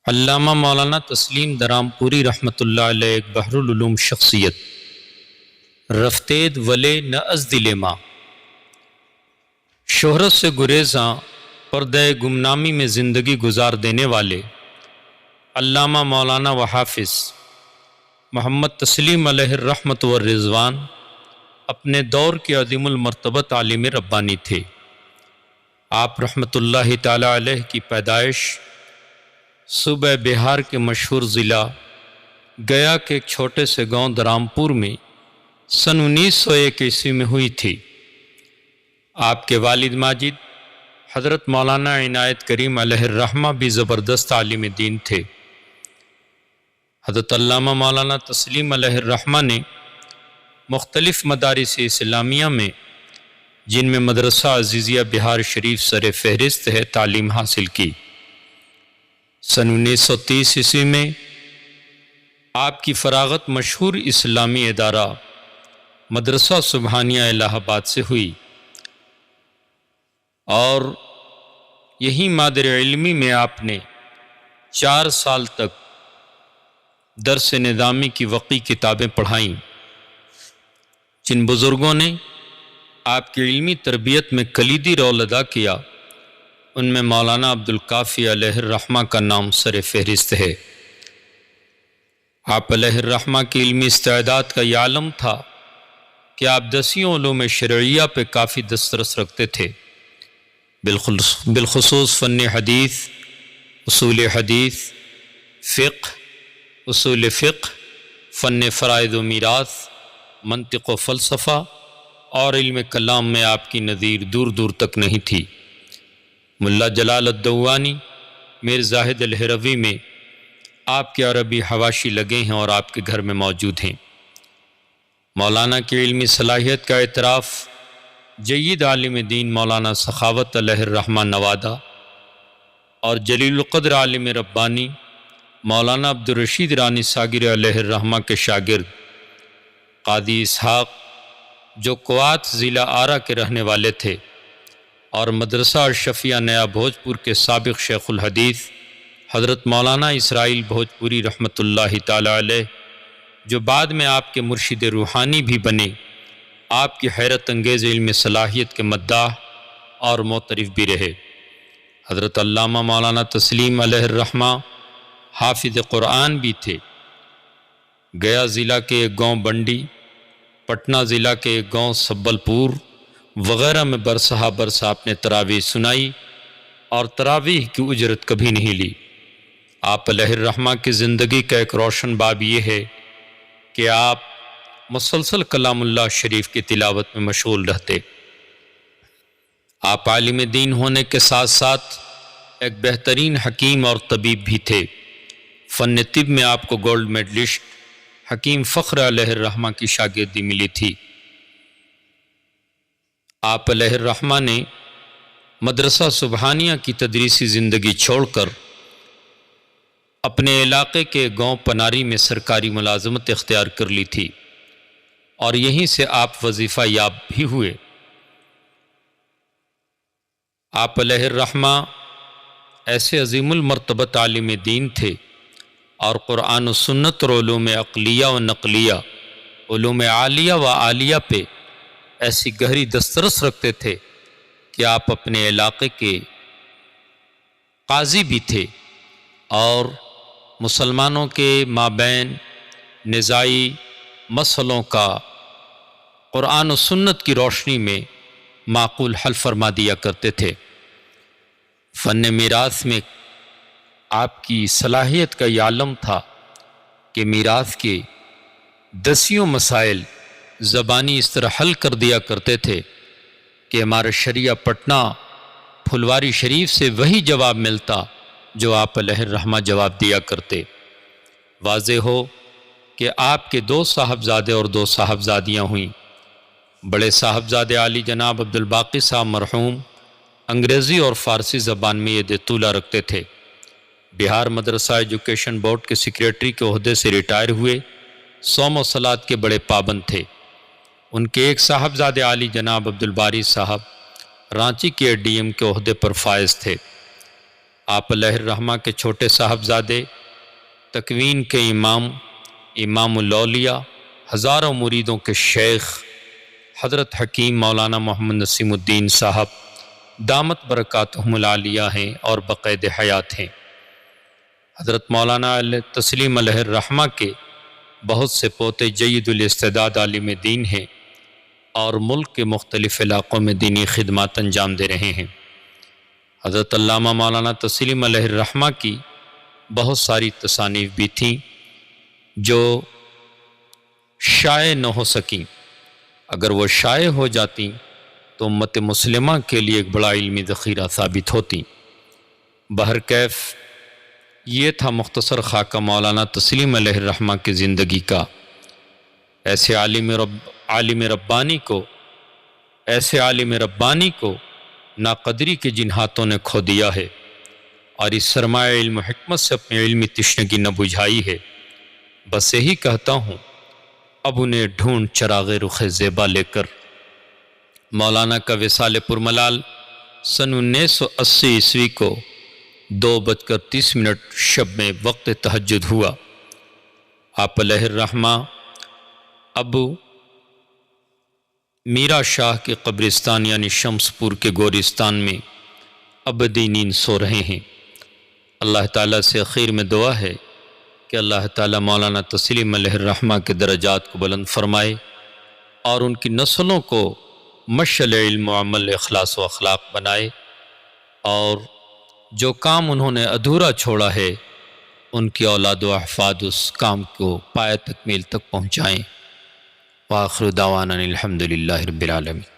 علامہ مولانا تسلیم درام پوری رحمۃ اللہ علیہ ایک بحر العلوم شخصیت، رفتید ولے نہ از دل ما، شہرت سے گریزاں پردہ گمنامی میں زندگی گزار دینے والے علامہ مولانا و حافظ محمد تسلیم علیہ الرحمۃ والرضوان اپنے دور کے عظیم المرتبت عالم ربانی تھے۔ آپ رحمۃ اللہ تعالی علیہ کی پیدائش صوبہ بہار کے مشہور ضلع گیا کے ایک چھوٹے سے گاؤں درامپور میں سن 1901 عیسوی میں ہوئی تھی۔ آپ کے والد ماجد حضرت مولانا عنایت کریم علیہ الرحمہ بھی زبردست عالم دین تھے۔ حضرت علامہ مولانا تسلیم علیہ الرحمہ نے مختلف مدارس اسلامیہ میں، جن میں مدرسہ عزیزیہ بہار شریف سر فہرست ہے، تعلیم حاصل کی۔ سن 1930 عیسوی میں آپ کی فراغت مشہور اسلامی ادارہ مدرسہ سبحانیہ الہ آباد سے ہوئی، اور یہی مادر علمی میں آپ نے 4 سال تک درس نظامی کی وقی کتابیں پڑھائیں۔ جن بزرگوں نے آپ کی علمی تربیت میں کلیدی رول ادا کیا، ان میں مولانا عبدالکافی علیہ الرحمہ کا نام سر فہرست ہے۔ آپ علیہ الرحمہ کی علمی استعداد کا یہ عالم تھا کہ آپ 10 علوم شرعیہ پہ کافی دسترس رکھتے تھے، بالخصوص فن حدیث، اصول حدیث، فقہ، اصول فقہ، فن فرائض و میراث، منطق و فلسفہ اور علم کلام میں آپ کی نظیر دور دور تک نہیں تھی۔ ملا جلال الدوانی میر زاہد الہروی میں آپ کے عربی حواشی لگے ہیں اور آپ کے گھر میں موجود ہیں۔ مولانا کی علمی صلاحیت کا اعتراف جید عالم دین مولانا سخاوت علیہ الرحمہ نوادہ اور جلیل القدر عالم ربانی مولانا عبدالرشید رانی ساگر علیہ الرحمہ کے شاگرد قاضی اسحاق، جو کوات ضلع آرا کے رہنے والے تھے، اور مدرسہ اشرفیہ نیا بھوجپور کے سابق شیخ الحدیث حضرت مولانا اسرائیل بھوجپوری رحمۃ اللہ تعالی علیہ، جو بعد میں آپ کے مرشد روحانی بھی بنے، آپ کی حیرت انگیز علم صلاحیت کے مداح اور معترف بھی رہے۔ حضرت علامہ مولانا تسلیم علیہ الرحمہ حافظ قرآن بھی تھے۔ گیا ضلع کے ایک گاؤں بنڈی، پٹنہ ضلع کے ایک گاؤں سبل پور وغیرہ میں برسہ آپ نے تراویح سنائی، اور تراویح کی اجرت کبھی نہیں لی۔ آپ علیہ الرحمہ کی زندگی کا ایک روشن باب یہ ہے کہ آپ مسلسل کلام اللہ شریف کی تلاوت میں مشغول رہتے۔ آپ عالم دین ہونے کے ساتھ ساتھ ایک بہترین حکیم اور طبیب بھی تھے۔ فن طب میں آپ کو گولڈ میڈلسٹ حکیم فخر علیہ الرحمہ کی شاگردی ملی تھی۔ آپ علیہ الرحمہ نے مدرسہ سبحانیہ کی تدریسی زندگی چھوڑ کر اپنے علاقے کے گاؤں پناری میں سرکاری ملازمت اختیار کر لی تھی، اور یہیں سے آپ وظیفہ یاب بھی ہوئے۔ آپ علیہ الرحمہ ایسے عظیم المرتبت عالم دین تھے، اور قرآن و سنت اور علوم عقلیہ و نقلیہ، علوم عالیہ و عالیہ پہ ایسی گہری دسترس رکھتے تھے کہ آپ اپنے علاقے کے قاضی بھی تھے، اور مسلمانوں کے مابین نزاعی مسئلوں کا قرآن و سنت کی روشنی میں معقول حل فرما دیا کرتے تھے۔ فن میراث میں آپ کی صلاحیت کا یہ عالم تھا کہ میراث کے 10 مسائل زبانی اس طرح حل کر دیا کرتے تھے کہ ہمارے شریعہ پٹنہ پھلواری شریف سے وہی جواب ملتا جو آپ علیہ الرحمہ جواب دیا کرتے۔ واضح ہو کہ آپ کے 2 صاحبزادے اور 2 صاحبزادیاں ہوئیں۔ بڑے صاحبزادے عالی جناب عبدالباقی صاحب مرحوم انگریزی اور فارسی زبان میں یہ دطولہ رکھتے تھے۔ بہار مدرسہ ایجوکیشن بورڈ کے سیکریٹری کے عہدے سے ریٹائر ہوئے، صوم و صلاۃ کے بڑے پابند تھے۔ ان کے ایک صاحبزادے عالی جناب عبدالباری صاحب رانچی کے ڈی ایم کے عہدے پر فائز تھے۔ آپ علیہ الرحمہ کے چھوٹے صاحبزادے، تکوین کے امام، امام الاولیاء، ہزاروں مریدوں کے شیخ حضرت حکیم مولانا محمد نسیم الدین صاحب دامت برکاتہم العالیہ ہیں اور بقید حیات ہیں۔ حضرت مولانا تسلیم علیہ الرحمہ کے بہت سے پوتے جید الاستعداد عالم دین ہیں اور ملک کے مختلف علاقوں میں دینی خدمات انجام دے رہے ہیں۔ حضرت علامہ مولانا تسلیم علیہ الرحمہ کی بہت ساری تصانیف بھی تھیں جو شائع نہ ہو سکیں، اگر وہ شائع ہو جاتی تو امت مسلمہ کے لیے ایک بڑا علمی ذخیرہ ثابت ہوتی۔ بہرکیف یہ تھا مختصر خاکہ مولانا تسلیم علیہ الرحمہ کی زندگی کا۔ ایسے عالم ربانی کو ناقدری کے جن ہاتھوں نے کھو دیا ہے اور اس سرمایہ علم و حکمت سے اپنی علمی تشنگی نہ بجھائی ہے، بس یہی کہتا ہوں اب انہیں ڈھونڈ چراغ رخ زیبا لے کر۔ مولانا کا وصال پرملال سن 1980 عیسوی کو 2:30 شب میں وقت تہجد ہوا۔ آپ علیہ الرحمہ اب میرا شاہ کے قبرستان یعنی شمس پور کے گورستان میں ابدی نیند سو رہے ہیں۔ اللہ تعالیٰ سے اخیر میں دعا ہے کہ اللہ تعالیٰ مولانا تسلیم علیہ الرحمہ کے درجات کو بلند فرمائے اور ان کی نسلوں کو مشعل علم و عمل، اخلاص و اخلاق بنائے، اور جو کام انہوں نے ادھورا چھوڑا ہے ان کی اولاد و احفاد اس کام کو پایہ تکمیل تک پہنچائیں۔ وآخر دعوانا الحمدللہ رب العالمین۔